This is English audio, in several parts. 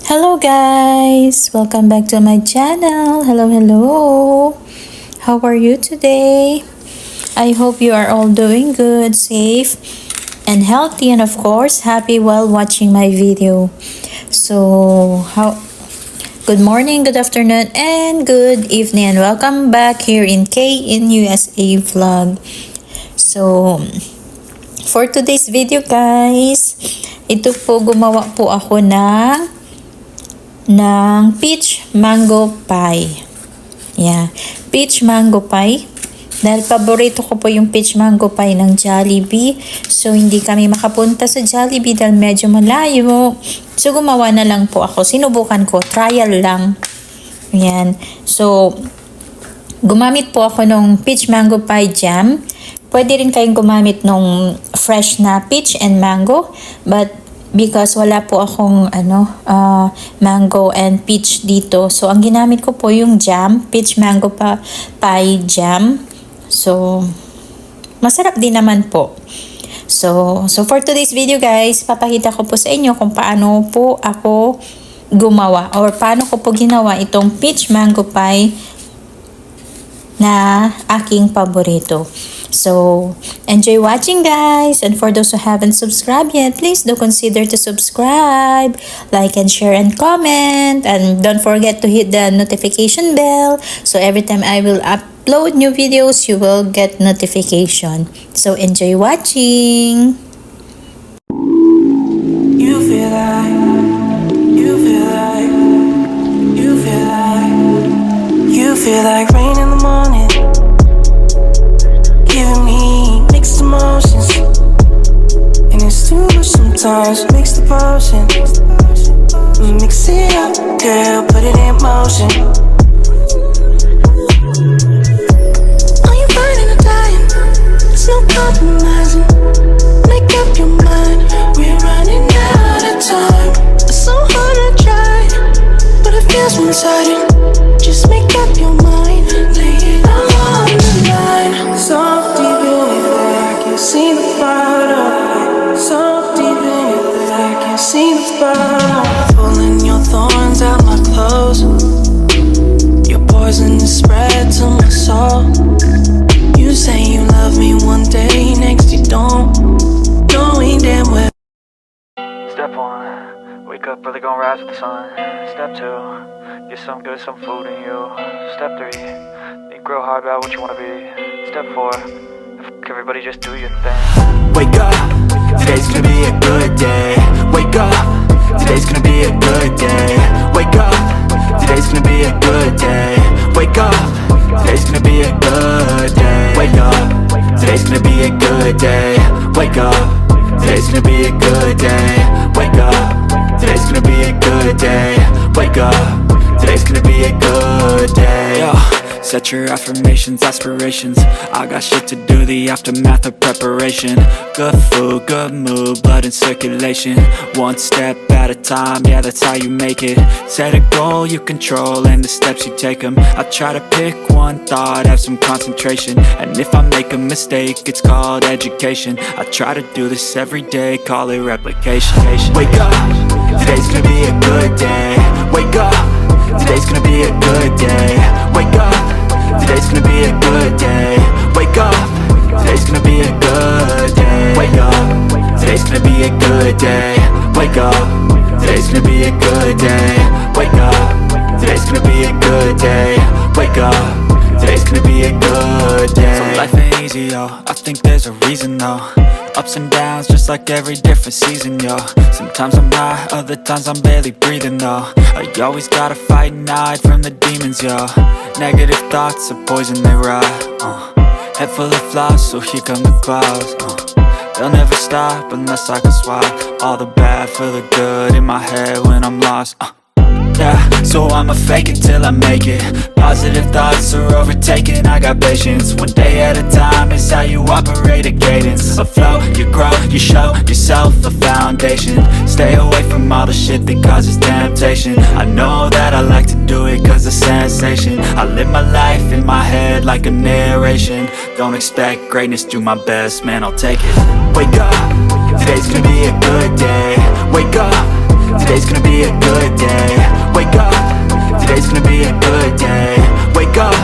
Hello guys! Welcome back to my channel. Hello. How are you today? I hope you are all doing good, safe, and healthy, and of course, happy while watching my video. Good morning, good afternoon, and good evening, and welcome back here in Kaye in USA vlog. For today's video guys, ito po gumawa po ako ng peach mango pie. Yeah, peach mango pie. Dahil paborito ko po yung peach mango pie ng Jollibee. So, hindi kami makapunta sa Jollibee dahil medyo malayo. So, gumawa na lang po ako. Sinubukan ko. Trial lang. Yan. So, gumamit po ako ng peach mango pie jam. Pwede rin kayong gumamit ng fresh na peach and mango. But, because wala po akong mango and peach dito. So, ang ginamit ko po yung jam, peach mango pie jam. So, masarap din naman po. So for today's video guys, papakita ko po sa inyo kung paano po ako gumawa or paano ko po ginawa itong peach mango pie na aking paborito. So, enjoy watching guys, and for those who haven't subscribed yet, please do consider to subscribe, like and share and comment, and don't forget to hit the notification bell so every time I will upload new videos you will get notification. So enjoy watching. You feel like rain in the morning, giving me mixed emotions, and it's too much sometimes. Mix the potion, mix it up, girl, put it in motion. Are you burning or dying? There's no compromising. Make up your mind, we're running out of time. It's so hard to try, but it feels one-sided. Just make up your mind, lay it all on the line. So deep in it that I can't see the bottom. So deep in it that I can't see the bottom. Pulling your thorns out my clothes. Your poison is spread to my soul. You say you love me one day, next you don't. Knowing damn well. Step 1, wake up early, gonna rise with the sun. Step 2, get some good, some food in you. Step 3, think real hard about what you wanna be. Step 4, everybody just do your thing. Wake up, today's gonna be a good day. Wake up, today's gonna be a good day. Wake up, today's gonna be a good day. Wake up, today's gonna be a good day. Wake up, today's gonna be a good day. Wake up, today's gonna be a good day. Wake up, today's gonna be a good day. Wake up, today's gonna be a good day. Yo, set your affirmations, aspirations. I got shit to do, the aftermath of preparation. Good food, good mood, blood in circulation. One step at a time, yeah, that's how you make it. Set a goal you control and the steps you take them. I try to pick one thought, have some concentration. And if I make a mistake, it's called education. I try to do this every day, call it replication. Wake up, today's gonna be a good day. Wake up, today's gonna be a good day. Wake up, today's gonna be a good day. Wake up, today's gonna be a good day. Wake up, today's gonna be a good day. Wake up, today's gonna be a good day. Wake up, today's gonna be a good day. Wake up, today's gonna be a good day. So life ain't easy, yo, I think there's a reason though. Ups and downs, just like every different season, yo. Sometimes I'm high, other times I'm barely breathing, though. I always gotta fight and hide from the demons, yo. Negative thoughts are poison, they rot. Head full of flies, so here come the clouds. They'll never stop unless I can swap all the bad for the good in my head when I'm lost. Yeah, so I'ma fake it till I make it. Positive thoughts are overtaken, I got patience. One day at a time is how you operate a cadence. A flow, you grow, you show yourself a foundation. Stay away from all the shit that causes temptation. I know that I like to do it cause it's sensation. I live my life in my head like a narration. Don't expect greatness, do my best, man, I'll take it. Wake up, today's gonna be a good day. Wake up, today's gonna be be a good day. Wake up, today's gonna be a good day. Wake up,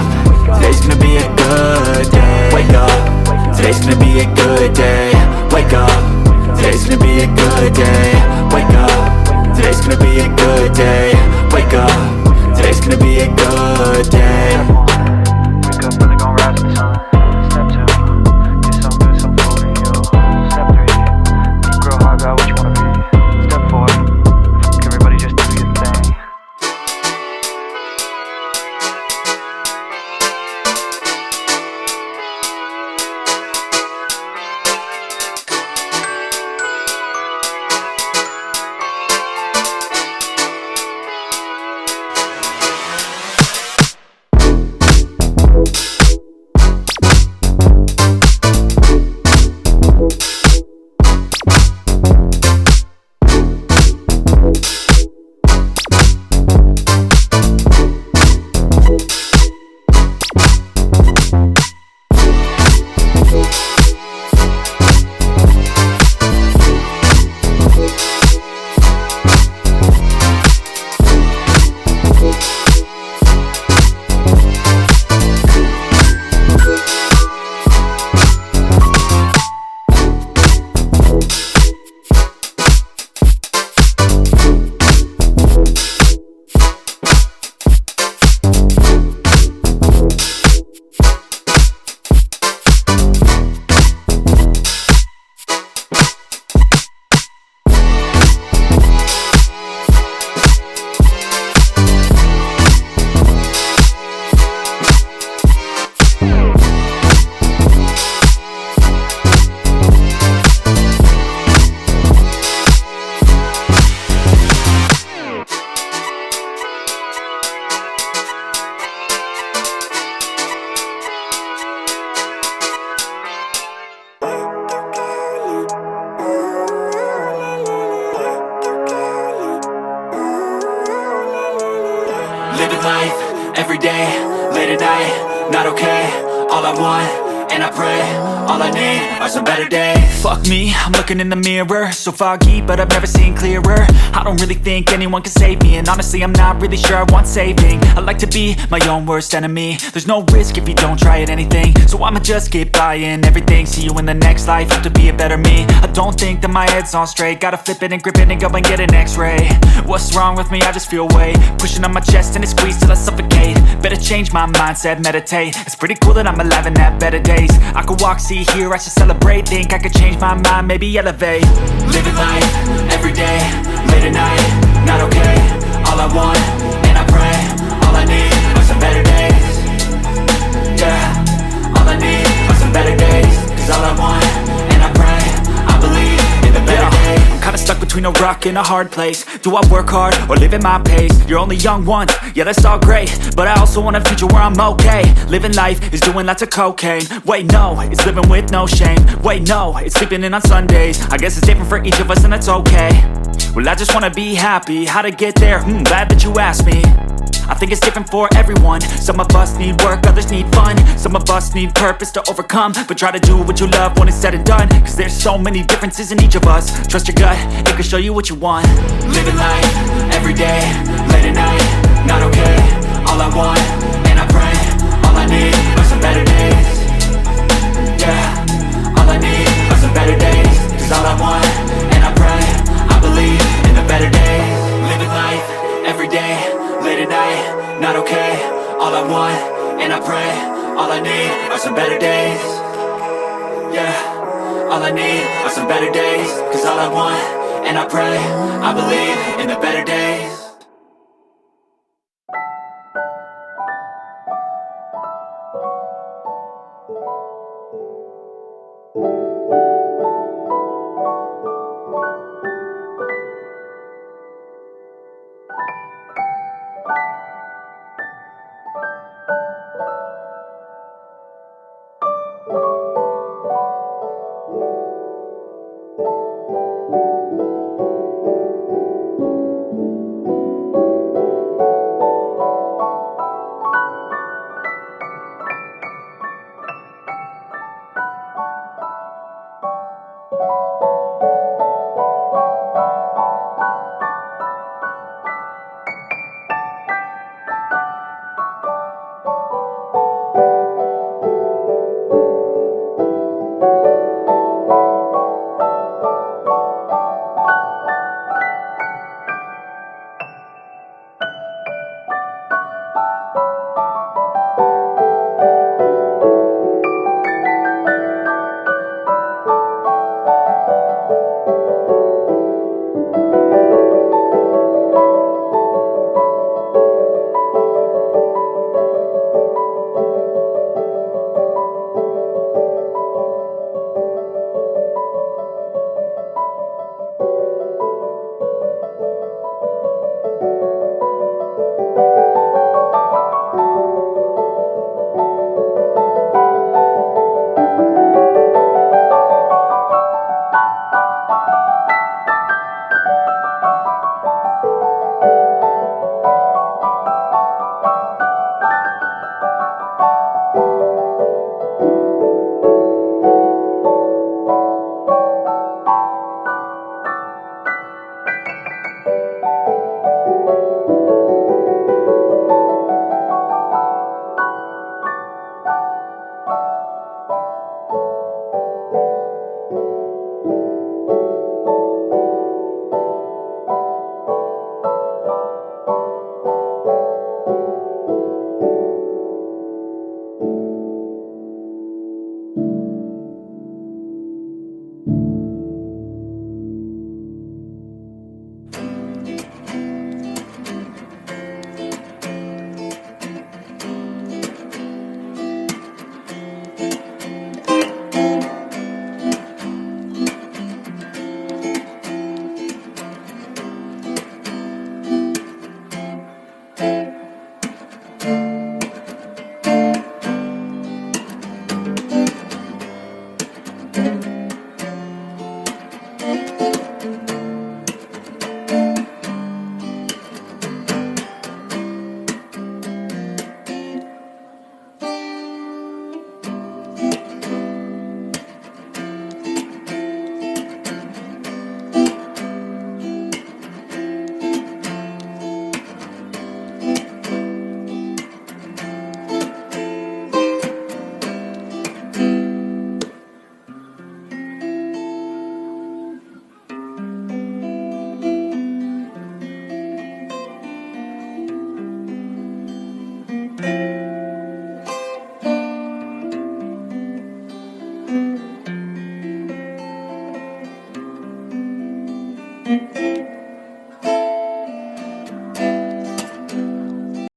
today's gonna be a good day. Wake up, today's gonna be a good day. Wake up, today's gonna be a good day. Wake up, today's gonna be a good day. Wake up, today's gonna be a good day. Wake up, really gon' rise with the sun. Step 2, get some good, some food in you. Step 3, think real hard about what you wanna be. Step 4, everybody just do your thing. Living life, everyday, late at night, not okay. All I want, and I pray, all I need are some better days. Fuck me, I'm looking in the mirror, so foggy, but I've never seen clearer. I don't really think anyone can save me, and honestly I'm not really sure I want saving. I like to be my own worst enemy. There's no risk if you don't try at anything, so I'ma just get buying everything. See you in the next life, have to be a better me. I don't think that my head's on straight, gotta flip it and grip it and go and get an x-ray. What's wrong with me? I just feel weight pushing on my chest and it squeezes till I suffocate. Better change my mindset, meditate. It's pretty cool that I'm alive and have better days. I could walk, see, hear, I should celebrate. Think I could change my mind, maybe elevate. Living life, everyday, late at night, not okay. All I want, and I pray, all I need are some better days. Yeah, all I need are some better days. Cause all I want, and I pray, I believe in the better days. I'm kinda stuck between a rock and a hard place. Do I work hard or live at my pace? You're only young once, yeah that's all great, but I also want a future where I'm okay. Living life is doing lots of cocaine. Wait no, it's living with no shame. Wait no, it's sleeping in on Sundays. I guess it's different for each of us and that's okay. Well I just wanna be happy, how to get there? Glad that you asked me. I think it's different for everyone. Some of us need work, others need fun. Some of us need purpose to overcome. But try to do what you love when it's said and done. Cause there's so many differences in each of us. Trust your gut, it can show you what you want. Living life, everyday, late at night, not okay. All I want, and I pray, all I need are some better days. Yeah, all I need are some better days. Cause all I want, and I pray, I believe in the better days. Living life, everyday, late at night, not okay. All I want, and I pray, all I need are some better days. Yeah, all I need are some better days. Cause all I want, and I pray, I believe in the better days.